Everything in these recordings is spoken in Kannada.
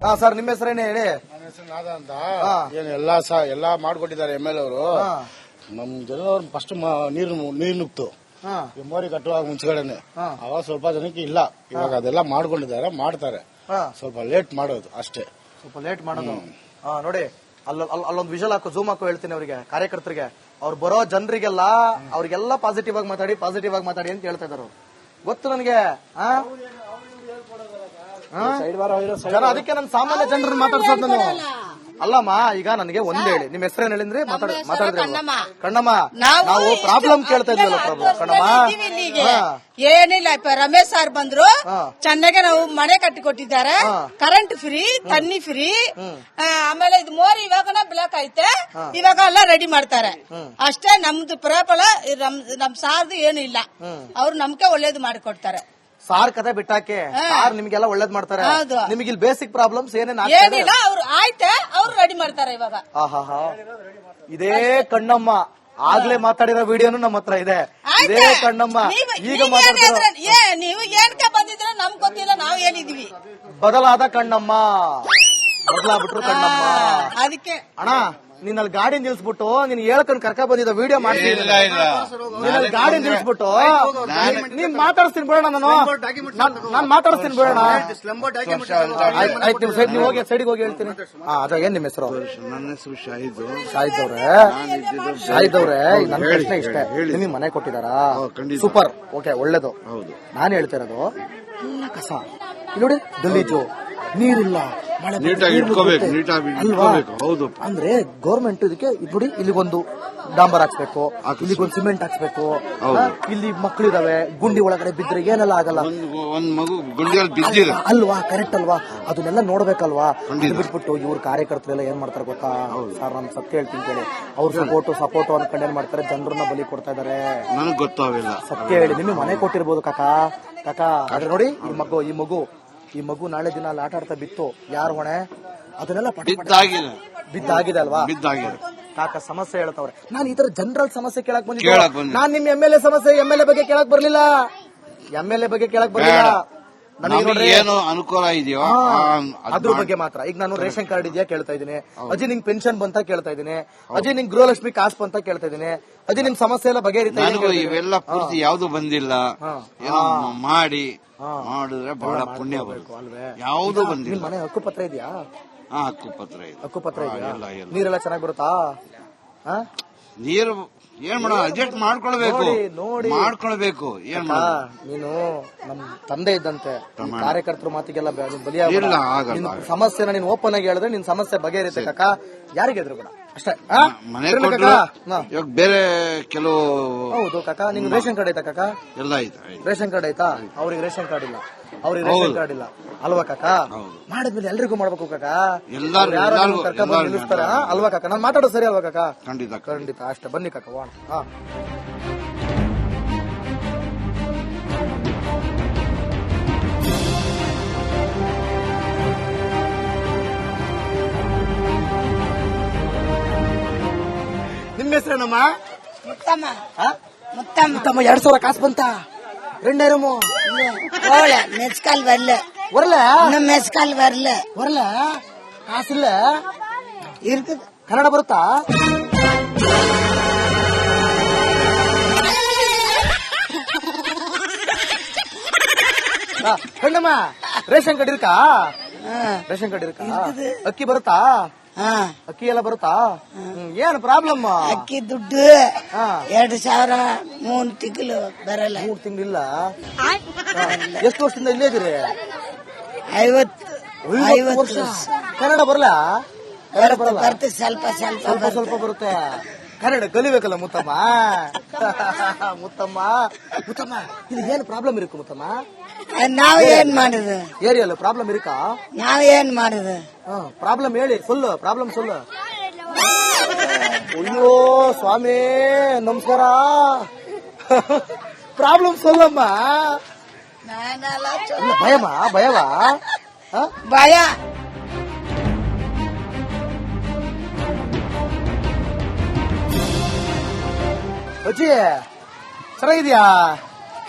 ಹಾ ಸರ್, ನಿಮ್ಮ ಹೆಸರೇನೆ ಹೇಳಿ. ನನ್ನ ಹೆಸರು ನಾದ ಅಂತ. ಏನು ಎಲ್ಲಾ ಮಾಡ್ಕೊಟ್ಟಿದ್ದಾರೆ MLA ಅವರು. ನಮ್ ಜನರು ಫಸ್ಟ್ ನೀರು ನುಗ್ತು ಮೋರಿ ಕಟ್ಟುವಾಗ ಮುಂಚೆಗಡೆನೆ. ಅವಾಗ ಸ್ವಲ್ಪ ಜನಕ್ಕೆ ಇಲ್ಲ, ಇವಾಗ ಅದೆಲ್ಲ ಮಾಡ್ಕೊಂಡಿದ್ದಾರೆ, ಮಾಡ್ತಾರೆ. ಸ್ವಲ್ಪ ಲೇಟ್ ಮಾಡೋದು ಅಷ್ಟೇ, ಸ್ವಲ್ಪ ಲೇಟ್ ಮಾಡೋದು. ನೋಡಿ ಅಲ್ಲೊಂದು ವಿಷಲ್ ಹಾಕು, ಜೂಮ್ ಹಾಕು, ಹೇಳ್ತೀನಿ ಅವರಿಗೆ, ಕಾರ್ಯಕರ್ತರಿಗೆ. ಅವ್ರು ಬರೋ ಜನರಿಗೆಲ್ಲ ಅವ್ರಿಗೆಲ್ಲ ಪಾಸಿಟಿವ್ ಆಗಿ ಮಾತಾಡಿ ಅಂತ ಹೇಳ್ತಾ ಇದ್ದಾರೆ. ಗೊತ್ತು ನನಗೆ. ಅದಕ್ಕೆ ನಾನು ಸಾಮಾನ್ಯ ಜನರನ್ನ ಮಾತಾಡ್ಸೋದು ನಾನು. ಅಲ್ಲಮ್ಮ, ಈಗ ನನಗೆ ಒಂದ್ ಹೇಳಿ, ನಿಮ್ ಹೆಸರೇನು ಹೇಳಿದ್ರಿ? ಮಾತಾಡಿದ್ರೆ ಕಣ್ಣಮ್ಮ, ನಾವು ಪ್ರಾಬ್ಲಮ್ ಕೇಳ್ತಾ ಇದ್ವಲ್ಲ ಪ್ರಭು. ಕಣ್ಣಮ್ಮ ಏನಿಲ್ಲ, ರಮೇಶ್ ಸರ್ ಬಂದ್ರು, ಚೆನ್ನಾಗಿ ನಾವು ಮನೆ ಕಟ್ಟಿ ಕೊಟ್ಟಿದ್ದಾರೆ, ಕರೆಂಟ್ ಫ್ರೀ, ತಣ್ಣಿ ಫ್ರೀ. ಆಮೇಲೆ ಇದು ಮೋರಿ ಇವಾಗ ಬ್ಲಾಕ್ ಐತೆ, ಇವಾಗ ಎಲ್ಲ ರೆಡಿ ಮಾಡ್ತಾರೆ ಅಷ್ಟೇ. ನಮ್ದು ಪ್ರಬಲ ನಮ್ ಸಾರ್ದು ಏನು ಇಲ್ಲ, ಅವ್ರು ನಮ್ಗೆ ಒಳ್ಳೇದು ಮಾಡಿಕೊಡ್ತಾರೆ. ಸಾರ್ ಕತೆ ಬಿಟ್ಟಾಕೆ ಸಾರ್ ನಿಮ್ಗೆಲ್ಲ ಒಳ್ಳೇದ್ ಮಾಡ್ತಾರೆ. ನಿಮಗೆ ಇಲ್ಲಿ ಬೇಸಿಕ್ ಪ್ರಾಬ್ಲಮ್ಸ್ ಏನಿಲ್ಲ, ಅವ್ರು ಆಯ್ತೆ, ಅವ್ರು ರೆಡಿ ಮಾಡ್ತಾರೆ ಇವಾಗ. ಇದೇ ಕಣ್ಣಮ್ಮ ಆಗ್ಲೇ ಮಾತಾಡಿರೋ ವಿಡಿಯೋನು ನಮ್ಮ ಹತ್ರ ಇದೆ. ಇದೇ ಕಣ್ಣಮ್ಮ ಈಗ ನೀವು ಏನಕ್ಕೆ ಬಂದಿದ್ರೆ ನಮ್ಗೆ ಗೊತ್ತಿಲ್ಲ, ನಾವು ಹೇಳಿದೀವಿ. ಬದಲಾದ ಕಣ್ಣಮ್ಮ, ಬದಲಾಗ್ಬಿಟ್ರು ಕಣ್ಣಮ್ಮ. ಅದಕ್ಕೆ ಅಣ್ಣ, ನೀನ್ ಅಲ್ಲಿ ಗಾಡಿ ನಿಲ್ಸ್ಬಿಟ್ಟು ನೀನ್ ಹೇಳ್ಕೊಂಡು ಕರ್ಕ ಬಂದಿದ್ದ ವಿಡಿಯೋ ಮಾಡ್ತೀನಿ. ನೀನಲ್ಲಿ ಗಾಡಿ ನಿಲ್ಸ್ಬಿಟ್ಟು ನೀನ್ ಮಾತಾಡಿಸ್ತೀನಿ ಬಿಡೋಣ, ನಾನು ಮಾತಾಡಿಸ್ತೀನಿ ಬಿಡೋಣ. ಆಯ್ತು, ನಿಮ್ ಸೈಡ್ ನೀವು ಹೋಗಿ, ಸೈಡಿಗೆ ಹೋಗಿ ಹೇಳ್ತೀನಿ. ಅದ ಏನ್ ನಿಮ್ಮ ಹೆಸರು? ನನ್ನ ಹೆಸರು ಶಾಹಿದ್ ಅವ್ರೆ, ನನ್ನ ಪ್ರಶ್ನೆ ಇಷ್ಟೇ, ನಿಮಗೆ ಮನೆ ಕೊಟ್ಟಿದಾರಾ? ಸೂಪರ್, ಓಕೆ, ಒಳ್ಳೇದು. ನಾನು ಹೇಳ್ತಿರೋದು ಕಸ ನೋಡಿ, ಗಲೀಜು, ನೀರಿಲ್ಲ, ಅಂದ್ರೆ ಗೌರ್ಮೆಂಟ್ ಇದಕ್ಕೆ ನೋಡಿ, ಇಲ್ಲಿಗೊಂದು ಡಾಂಬರ್ ಹಾಕ್ಸ್ಬೇಕು, ಇಲ್ಲಿಗೊಂದು ಸಿಮೆಂಟ್ ಹಾಕ್ಸ್ಬೇಕು. ಇಲ್ಲಿ ಮಕ್ಕಳಿದಾವೆ, ಗುಂಡಿ ಒಳಗಡೆ ಬಿದ್ರೆ ಏನೆಲ್ಲ ಆಗಲ್ಲ ಅಲ್ವಾ? ಕರೆಕ್ಟ್ ಅಲ್ವಾ? ಅದನ್ನೆಲ್ಲ ನೋಡ್ಬೇಕಲ್ವಾ? ಬಿಟ್ಬಿಟ್ಟು ಇವ್ರ ಕಾರ್ಯಕರ್ತರೆಲ್ಲ ಏನ್ ಮಾಡ್ತಾರೆ ಗೊತ್ತಾ ಸರ್? ನಾನು ಸತ್ಯ ಹೇಳ್ತೀನಿ ಕೇಳಿ, ಅವ್ರ ಸಪೋರ್ಟ್ ಅನ್ಕೊಂಡು ಏನ್ ಮಾಡ್ತಾರೆ, ಜನರನ್ನ ಬಲಿ ಕೊಡ್ತಾ ಇದಾರೆ. ನನಗೆ ಗೊತ್ತಾಗಿಲ್ಲ, ಸತ್ಯ ಹೇಳಿ. ನಿಮಗೆ ಮನೆ ಕೊಟ್ಟಿರ್ಬೋದು ಕಾಕಾ. ಆದ್ರೆ ನೋಡಿ, ಈ ಮಗು ನಾಳೆ ದಿನ ಅಲ್ಲಿ ಆಟ ಆಡ್ತಾ ಬಿತ್ತು, ಯಾರು ಹೊಣೆ? ಅದನ್ನೆಲ್ಲ ಬಿದ್ದಾಗಿದೆ ಅಲ್ವಾ? ಕಾಕ ಸಮಸ್ಯೆ ಹೇಳ್ತಾವ್ರೆ. ನಾನು ಈ ತರ ಜನರಲ್ ಸಮಸ್ಯೆ ಕೇಳಕ್ ಬಂದಿದ್ದೆ. ನಾನ್ ನಿಮ್ MLA ಸಮಸ್ಯೆ, MLA ಬಗ್ಗೆ ಕೇಳಕ್ ಬರ್ಲಿಲ್ಲ. ಏನು ಅನುಕೂಲ ಇದೆಯೋ ಅದ್ರ ಬಗ್ಗೆ ಮಾತ್ರ. ಈಗ ನಾನು ರೇಷನ್ ಕಾರ್ಡ್ ಇದೆಯಾ ಕೇಳ್ತಾ ಇದ್ದೀನಿ, ಅಜ್ಜಿ ನಿಂಗ್ ಪೆನ್ಷನ್ ಬಂತ ಕೇಳ್ತಾ ಇದ್ದೀನಿ, ಅಜ್ಜಿ ನಿಂಗ್ ಗೃಹಲಕ್ಷ್ಮಿ ಕಾಸು ಬಂತ ಕೇಳ್ತಾ ಇದ್ದೀನಿ, ಅಜ್ಜಿ ನಿಮ್ ಸಮಸ್ಯೆ ಎಲ್ಲ ಬಗೆಹರಿತಾ ಇವೆಲ್ಲ ಪೂರ್ತಿ ಯಾವ್ದು ಬಂದಿಲ್ಲ. ಮಾಡಿದ್ರೆ ಬಹಳ ಪುಣ್ಯ ಬರುತ್ತೆ. ಯಾವ್ದು ಬಂದಿಲ್ಲ. ಮನೆ ಹಕ್ಕುಪತ್ರ ಇದೆಯಾ? ಹಕ್ಕುಪತ್ರ ಇದೆಯಾ? ನೀರೆಲ್ಲ ಚೆನ್ನಾಗಿ ಬರುತ್ತಾ? ನೀರು ಏನ್ ಮಾಡೋಣ, ಅಡ್ಜಸ್ಟ್ ಮಾಡ್ಕೊಳ್ಬೇಕು. ಏನ್ ನೀನು ನಮ್ ತಂದೆ ಇದ್ದಂತೆ, ಕಾರ್ಯಕರ್ತರು ಮಾತಿಗೆಲ್ಲ ಬಲಿಯಾಗಿಲ್ಲ. ಸಮಸ್ಯೆನ ನೀನ್ ಓಪನ್ ಆಗಿ ಹೇಳಿದ್ರೆ ನಿನ್ ಸಮಸ್ಯೆ ಬಗೆಹರಿತೆ ಕಾಕ, ಯಾರಿಗೆ ಎದುರು ಬೇಡ ಅಷ್ಟೇ. ಮನೆ ಇವಾಗ ಬೇರೆ ಕೆಲವು. ಹೌದು ಕಾಕ, ನಿಂಗೆ ರೇಷನ್ ಕಾರ್ಡ್ ಐತಾ ಕಾಕ? ಎಲ್ಲ ಐತೆ. ರೇಷನ್ ಕಾರ್ಡ್ ಐತಾ? ಅವ್ರಿಗೆ ರೇಷನ್ ಕಾರ್ಡ್ ಇಲ್ಲ, ಅಲ್ವಾ ಕಾಕ? ಮಾಡಿದ್ಮೇಲೆ ಎಲ್ರಿಗೂ ಮಾಡ್ಬೇಕು ಕಾಕ, ಯಾರು ಕರ್ಕೊಂಡ್ ನಿಲ್ಲಿಸ್ತಾರ ಅಲ್ವಾ ಕಾಕ? ನಾನು ಮಾತಾಡೋದು ಸರಿ ಅಲ್ವಾ ಕಾಕ? ಖಂಡಿತ ಅಷ್ಟೇ. ಬನ್ನಿ ಕಾಕ, ವಾಣ. ನಿಮ್ಮ ಹೆಸರೇನಮ್ಮ? ಮುತ್ತಮ್ಮ. 2000 ಕಾಸು ಬಂತ? ரெண்டாயிரமோ? மெஸ்கால் வரல. மெஸ்கால் வரல. காசு இல்ல இருக்குது. ಕನ್ನಡ ಬರುತ್ತಾ? ಕಣ್ಣಮ್ಮ, ರೇಷನ್ ಕಾರ್ಡ್ ಇರ್ಕಾ? ಅಕ್ಕಿ ಬರುತ್ತಾ? ಅಕ್ಕಿ ಎಲ್ಲ ಬರುತ್ತಾ? ಏನು ಪ್ರಾಬ್ಲಮ್? ಅಕ್ಕಿ ದುಡ್ಡು 2000 3 ತಿಂಗಳು ಬರಲ್ಲ. 3 ತಿಂಗಳಿಲ್ಲ? ಎಷ್ಟು ವರ್ಷದಿಂದ ಇಲ್ಲೇ ಇದೀರಿ? 50 ವರ್ಷ. ಕನ್ನಡ ಬರಲ್ಲ? ಬರುತ್ತೆ, ಸ್ವಲ್ಪ ಬರುತ್ತೆ. ಕನ್ನಡ ಕಲಿಬೇಕಲ್ಲ ಮುತ್ತಮ್ಮ. ಇದು ಏನು ಪ್ರಾಬ್ಲಮ್ ಇருக்கு ಮುತ್ತಮ್ಮ? ನಾವ್ ಏನ್ ಮಾಡುದು? ಏರಿಯಲ್ಲ ಪ್ರಾಬ್ಲಮ್ ಇರುಕಾ? ನಾವ್ ಏನ್ ಮಾಡುದು? ಪ್ರಾಬ್ಲಮ್ ಹೇಳಿ, ಪ್ರಾಬ್ಲಮ್ ಸುಳ್ಳು. ಅಯ್ಯೋ ಸ್ವಾಮಿ ನಮಸ್ಕಾರ. ಪ್ರಾಬ್ಲಮ್ ಸೊಲ್ಲಮ್ಮ. ಭಯವಾ? ಭಯ. ಅಜ್ಜಿ ಚೆನ್ನಾಗಿದ್ಯಾ?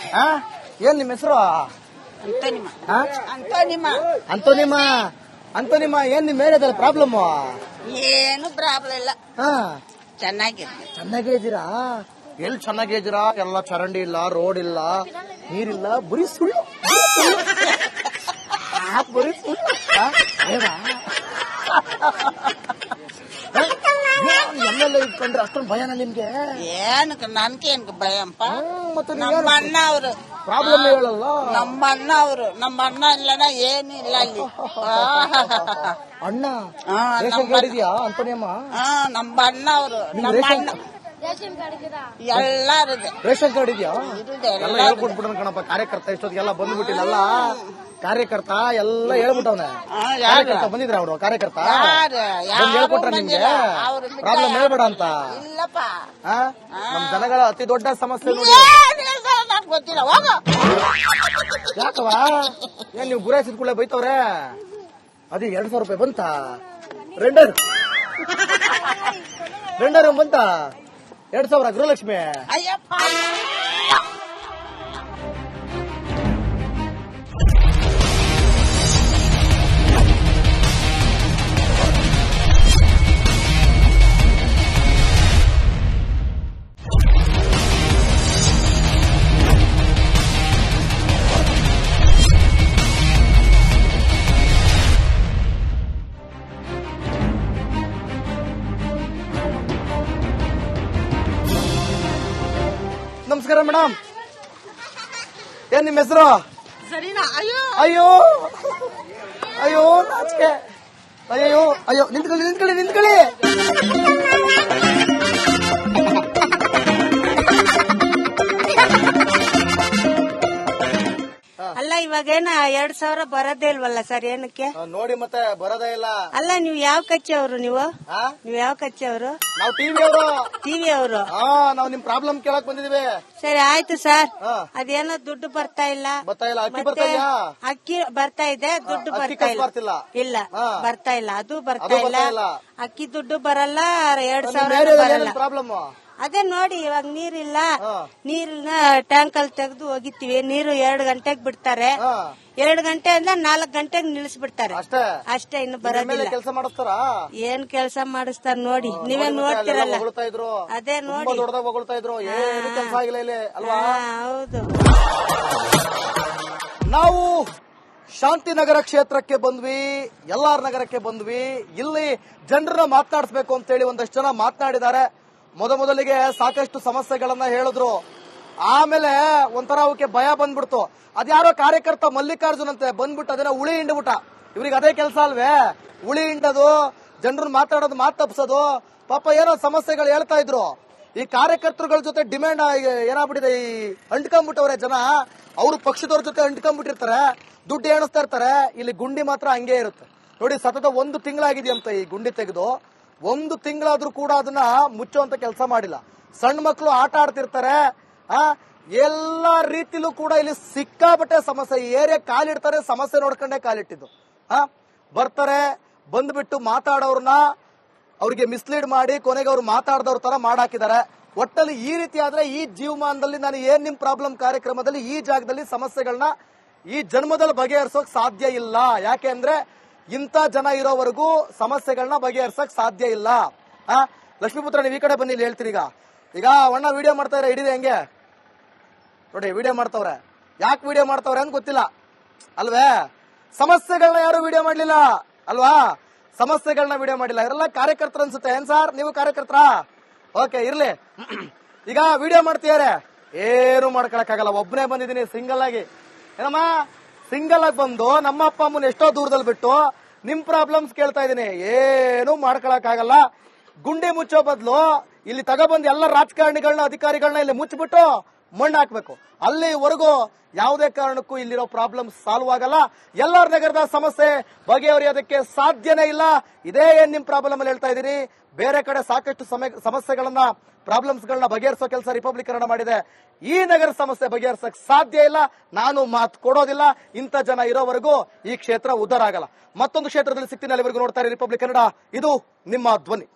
ಏನ್ ನಿಮ್ಮ ಹೆಸರು? ಅಂತೋನಿಮ. ಅಂತ ನಿಮ್ಮ ಏನ್ ನಿಮ್ ಏರಿಯಾದಲ್ಲಿ ಪ್ರಾಬ್ಲಮ್? ಏನು ಪ್ರಾಬ್ಲಮ್ ಇಲ್ಲ, ಹಾ ಚೆನ್ನಾಗಿದೆ. ಇದ್ದೀರಾ? ಎಲ್ಲಿ ಚೆನ್ನಾಗೇ ಇದ್ದೀರಾ? ಎಲ್ಲ ಚರಂಡಿ ಇಲ್ಲ, ರೋಡ್ ಇಲ್ಲ, ನೀರಿಲ್ಲ, ಬರೀ ಸುಳ್ಳು ಬರೀ ಸುಳ್ಳು. ಎಲ್ಲೆಲ್ಲ ಇಟ್ಕೊಂಡ್ರೆ ಅಷ್ಟೊಂದು ಭಯನ ನಿಮ್ಗೆ? ಏನಕ್ಕೆ ನನ್ಗೇನ್ಕ ಭಯಂಪ? ಮತ್ತೆ ನಮ್ಮ ಅಣ್ಣ ಅವ್ರು ಪ್ರಾಬ್ಲಮ್ ಹೇಳಲ್ಲ. ನಮ್ಮ ಅಣ್ಣ ಇಲ್ಲನ ಏನಿಲ್ಲ ಅಲ್ಲಿ. ಅಣ್ಣ ರೇಷನ್ ಕಾರ್ಡ್ ಇದೆಯಾ ಅಂತನಿಯಮ್ಮ? ನಮ್ಮ ಅಣ್ಣ ಅವರು ಎಲ್ಲಾರಿದೆ ರೇಷನ್ ಕಾರ್ಡ್ ಇದೆಯಾ? ಎಲ್ಲ ಹೇಳ್ಕೊಟ್ಬಿಡೋಣ ಕಣಪ್ಪ. ಕಾರ್ಯಕರ್ತ ಇಷ್ಟೊತ್ತಿಗೆಲ್ಲ ಬಂದ್ಬಿಟ್ಟಿಲ್ಲ. ಕಾರ್ಯಕರ್ತ ಎಲ್ಲ ಹೇಳ್ಬಿಟ್ಟವ್ನೆ. ಕಾರ್ಯಕರ್ತ ಬಂದಿದ್ರ ಅವರು? ಕಾರ್ಯಕರ್ತ ಹೇಳ್ಕೊಟ್ರ ನಿಮ್ಗೆ ಪ್ರಾಬ್ಲಮ್ ಹೇಳ್ಬೇಡ ಅಂತ? ಇಲ್ಲಪ್ಪ, ನಮ್ ಜನಗಳ ಅತಿ ದೊಡ್ಡ ಸಮಸ್ಯೆ ನೋಡಿ. ಗೊತ್ತಿಲ್ಲ ಹೋಗ. ಯಾಕವಾ? ಏನ್ ನೀವು ಗುರಾಯಿಸಿದ ಕೂಡಲೇ ಬೈತವ್ರೆ? ಅದೇ 2,000 ರೂಪಾಯಿ ಬಂತ? ರೆಂಡರ್ ಬಂತ? 2,000 ಗೃಹಲಕ್ಷ್ಮಿ. ಅಯ್ಯಪ್ಪ, ನಮಸ್ಕಾರ ಮೇಡಮ್. ಏನ್ ನಿಮ್ಮ ಹೆಸರು? ಸರಿನಾ? ಅಯ್ಯೋ ಅಯ್ಯೋ ಅಯ್ಯೋ ನಾಚಿಕೆ. ಅಯ್ಯೋ ಅಯ್ಯೋ ನಿಂತ್ಕೊಳ್ಳಿ. ಅಲ್ಲ ಇವಾಗೇನ 2,000 ಬರೋದೇ ಇಲ್ವಲ್ಲ ಸರ್? ಏನಕ್ಕೆ ನೋಡಿ ಮತ್ತೆ ಬರೋದೇ ಇಲ್ಲ. ಅಲ್ಲ ನೀವು ಯಾವ ಕಚ್ಚೆ ಅವರು? ನೀವು ಯಾವ ಕಚ್ಚೆ ಅವರು? ನಾವು ಟಿವಿ ಅವರು. ಟಿವಿ ಅವರು? ನಾವು ನಿಮ್ ಪ್ರಾಬ್ಲಮ್ ಕೇಳಕ್ ಬಂದಿದೀವಿ. ಸರಿ ಆಯ್ತು ಸರ್. ಅದೇನೋ ದುಡ್ಡು ಬರ್ತಾ ಇಲ್ಲ. ಅಕ್ಕಿ ಬರ್ತಾ ಇದೆಯಾ? ಅಕ್ಕಿ ಬರ್ತಾ ಇದೆ, ದುಡ್ಡು ಬರ್ತಾ ಇಲ್ಲ. ಇಲ್ಲ ಬರ್ತಾ ಇಲ್ಲ, ಅದು ಬರ್ತಾ ಇಲ್ಲ. ಅಕ್ಕಿ ದುಡ್ಡು ಬರಲ್ಲ, 2,000 ಬರಲ್ಲ. ಪ್ರಾಬ್ಲಮ್ ಅದೇ ನೋಡಿ, ಇವಾಗ ನೀರಿಲ್ಲ. ನೀರಿನ ಟ್ಯಾಂಕ್ ಅಲ್ಲಿ ತೆಗೆದು ಹೋಗಿತ್ತೀವಿ. ನೀರು 2 ಗಂಟೆಗೆ ಬಿಡ್ತಾರೆ. 2 ಗಂಟೆಯಿಂದ 4 ಗಂಟೆಗೆ ನಿಲ್ಲಿಸ್ಬಿಡ್ತಾರೆ ಅಷ್ಟೇ. ಇನ್ನು ಬರೋದಿಲ್ಲ. ಕೆಲಸ ಮಾಡಿಸ್ತಾರ? ಏನ್ ಕೆಲಸ ಮಾಡಿಸ್ತಾರ ನೋಡಿ, ನೀವೇ ನೋಡ್ತಿರಲ್ಲ. ಅದೇ ನೋಡಿ, ಹೊಗಳ್ತಾ ಇದ್ರು. ಏನು ಕೆಲಸ ಆಗಿಲ್ಲ ಇಲ್ಲಿ ಅಲ್ವಾ? ಹೌದು. ನಾವು ಶಾಂತಿನಗರ ಕ್ಷೇತ್ರಕ್ಕೆ ಬಂದ್ವಿ, LR ನಗರಕ್ಕೆ ಬಂದ್ವಿ. ಇಲ್ಲಿ ಜನರನ್ನ ಮಾತನಾಡಿಸ್ಬೇಕು ಅಂತ ಹೇಳಿ ಒಂದಷ್ಟು ಜನ ಮಾತನಾಡಿದ್ದಾರೆ. ಮೊದಲಿಗೆ ಸಾಕಷ್ಟು ಸಮಸ್ಯೆಗಳನ್ನ ಹೇಳಿದ್ರು. ಆಮೇಲೆ ಒಂಥರ ಅವಕ್ಕೆ ಭಯ ಬಂದ್ಬಿಡ್ತು. ಅದ್ಯಾರೋ ಕಾರ್ಯಕರ್ತ ಮಲ್ಲಿಕಾರ್ಜುನ್ ಅಂತೆ ಬಂದ್ಬಿಟ್ಟು ಅದನ್ನ ಉಳಿ ಹಿಂಡ್ಬಿಟ್ಟ. ಇವ್ರಿಗೆ ಅದೇ ಕೆಲಸ ಅಲ್ವೇ? ಉಳಿ ಹಿಂಡೋದು, ಜನರನ್ನ ಮಾತಾಡೋದು, ಮಾತು ತಪ್ಪಿಸೋದು. ಪಾಪ ಏನೋ ಸಮಸ್ಯೆಗಳು ಹೇಳ್ತಾ ಇದ್ರು. ಈ ಕಾರ್ಯಕರ್ತರುಗಳ ಜೊತೆ ಡಿಮ್ಯಾಂಡ್ ಏನಾಗ್ಬಿಟ್ಟಿದೆ, ಈ ಅಂಟ್ಕೊಂಡ್ಬಿಟ್ಟವ್ರೆ ಜನ. ಅವರು ಪಕ್ಷದವ್ರ ಜೊತೆ ಅಂಟ್ಕೊಂಡ್ಬಿಟ್ಟಿರ್ತಾರೆ, ದುಡ್ಡು ಎಣಿಸ್ತಾ ಇರ್ತಾರೆ. ಇಲ್ಲಿ ಗುಂಡಿ ಮಾತ್ರ ಹಂಗೆ ಇರುತ್ತೆ ನೋಡಿ. ಸತತ 1 ತಿಂಗಳಾಗಿದೆಯಂತ ಈ ಗುಂಡಿ ತೆಗೆದು. 1 ತಿಂಗಳಾದ್ರೂ ಕೂಡ ಅದನ್ನ ಮುಚ್ಚುವಂತ ಕೆಲಸ ಮಾಡಿಲ್ಲ. ಸಣ್ಣ ಮಕ್ಕಳು ಆಟ ಆಡ್ತಿರ್ತಾರೆ. ಎಲ್ಲಾ ರೀತಿಲೂ ಕೂಡ ಇಲ್ಲಿ ಸಿಕ್ಕಾಪಟ್ಟೆ ಸಮಸ್ಯೆ. ಈ ಏರಿಯಾ ಕಾಲಿಡ್ತಾರೆ, ಸಮಸ್ಯೆ ನೋಡ್ಕೊಂಡೇ ಕಾಲಿಟ್ಟಿದ್ದು. ಬರ್ತಾರೆ, ಬಂದ್ಬಿಟ್ಟು ಮಾತಾಡೋರ್ನ ಅವ್ರಿಗೆ ಮಿಸ್ಲೀಡ್ ಮಾಡಿ ಕೊನೆಗೆ ಅವ್ರು ಮಾತಾಡ್ದವ್ರ ತರ ಮಾಡಾಕಿದ್ದಾರೆ. ಒಟ್ಟಲ್ಲಿ ಈ ರೀತಿ ಆದ್ರೆ ಈ ಜೀವಮಾನದಲ್ಲಿ ನಾನು ಏನ್ ನಿಮ್ ಪ್ರಾಬ್ಲಮ್ ಕಾರ್ಯಕ್ರಮದಲ್ಲಿ ಈ ಜಾಗದಲ್ಲಿ ಸಮಸ್ಯೆಗಳನ್ನ ಈ ಜನ್ಮದಲ್ಲಿ ಬಗೆಹರಿಸೋಕ್ ಸಾಧ್ಯ ಇಲ್ಲ. ಯಾಕೆ ಅಂದ್ರೆ ಇಂಥ ಜನ ಇರೋವರೆಗೂ ಸಮಸ್ಯೆಗಳನ್ನ ಬಗೆಹರಿಸಕ್ ಸಾಧ್ಯ ಇಲ್ಲ. ಲಕ್ಷ್ಮೀಪುತ್ರ, ನೀವು ಈ ಕಡೆ ಬನ್ನಿ, ಇಲ್ಲಿ ಹೇಳ್ತೀರಿ. ಈಗ ಅಣ್ಣ ವಿಡಿಯೋ ಮಾಡ್ತಾರೆ, ಹಿಡಿದೆ ಹೆಂಗೆ ನೋಡಿ, ವಿಡಿಯೋ ಮಾಡ್ತವ್ರೆ. ಯಾಕೆ ವಿಡಿಯೋ ಮಾಡ್ತವ್ರೆ ಅಂತ ಗೊತ್ತಿಲ್ಲ ಅಲ್ವೇ? ಸಮಸ್ಯೆಗಳನ್ನ ಯಾರು ವಿಡಿಯೋ ಮಾಡ್ಲಿಲ್ಲ ಅಲ್ವಾ? ಸಮಸ್ಯೆಗಳನ್ನ ವಿಡಿಯೋ ಮಾಡಿಲ್ಲ. ಇವರೆಲ್ಲ ಕಾರ್ಯಕರ್ತರು ಅನ್ಸುತ್ತೆ. ಏನ್ ಸಾರ್, ನೀವು ಕಾರ್ಯಕರ್ತರ? ಓಕೆ, ಇರ್ಲಿ. ಈಗ ವಿಡಿಯೋ ಮಾಡ್ತೀಯಾರೆ, ಏನು ಮಾಡ್ಕೊಳಕ್ಕಾಗಲ್ಲ. ಒಬ್ಬನೇ ಬಂದಿದ್ದೀನಿ ಸಿಂಗಲ್ ಆಗಿ. ಏನಮ್ಮ, ಸಿಂಗಲ್ ಆಗಿ ಬಂದು ನಮ್ಮ ಅಪ್ಪ ಅಮ್ಮನ ಎಷ್ಟೋ ದೂರದಲ್ಲಿ ಬಿಟ್ಟು ನಿಮ್ ಪ್ರಾಬ್ಲಮ್ಸ್ ಕೇಳ್ತಾ ಇದೀನಿ. ಏನು ಮಾಡ್ಕೊಳಕ್ಕಾಗಲ್ಲ. ಗುಂಡಿ ಮುಚ್ಚೋ ಬದಲು ಇಲ್ಲಿ ತಗೊಬಂದು ಎಲ್ಲ ರಾಜಕಾರಣಿಗಳನ್ನ, ಅಧಿಕಾರಿಗಳನ್ನ ಇಲ್ಲಿ ಮುಚ್ಚಿಬಿಟ್ಟು ಮಣ್ಣು ಹಾಕ್ಬೇಕು. ಅಲ್ಲಿವರೆಗೂ ಯಾವುದೇ ಕಾರಣಕ್ಕೂ ಇಲ್ಲಿರೋ ಪ್ರಾಬ್ಲಮ್ ಸಾಲ್ವ್ ಆಗಲ್ಲ. LR ನಗರದ ಸಮಸ್ಯೆ ಬಗೆಹರಿಯೋದಕ್ಕೆ ಸಾಧ್ಯನೇ ಇಲ್ಲ. ಇದೇ ಏನ್ ನಿಮ್ ಪ್ರಾಬ್ಲಮ್ ಅಲ್ಲಿ ಹೇಳ್ತಾ ಇದೀನಿ. ಬೇರೆ ಕಡೆ ಸಾಕಷ್ಟು ಸಮಸ್ಯೆಗಳನ್ನ, ಪ್ರಾಬ್ಲಮ್ಸ್ ಗಳನ್ನ ಬಗೆಹರಿಸೋ ಕೆಲಸ ರಿಪಬ್ಲಿಕ್ ಕನ್ನಡ ಮಾಡಿದೆ. ಈ ನಗರ ಸಮಸ್ಯೆ ಬಗೆಹರಿಸಕ್ ಸಾಧ್ಯ ಇಲ್ಲ. ನಾನು ಮಾತು ಕೊಡೋದಿಲ್ಲ. ಇಂಥ ಜನ ಇರೋವರೆಗೂ ಈ ಕ್ಷೇತ್ರ ಉದ್ಧಾರ ಆಗಲ್ಲ. ಮತ್ತೊಂದು ಕ್ಷೇತ್ರದಲ್ಲಿ ಸಿಗ್ತೀನಿ. ಅಲ್ಲಿವರೆಗೂ ನೋಡ್ತಾರೆ ರಿಪಬ್ಲಿಕ್ ಕನ್ನಡ. ಇದು ನಿಮ್ಮ ಧ್ವನಿ.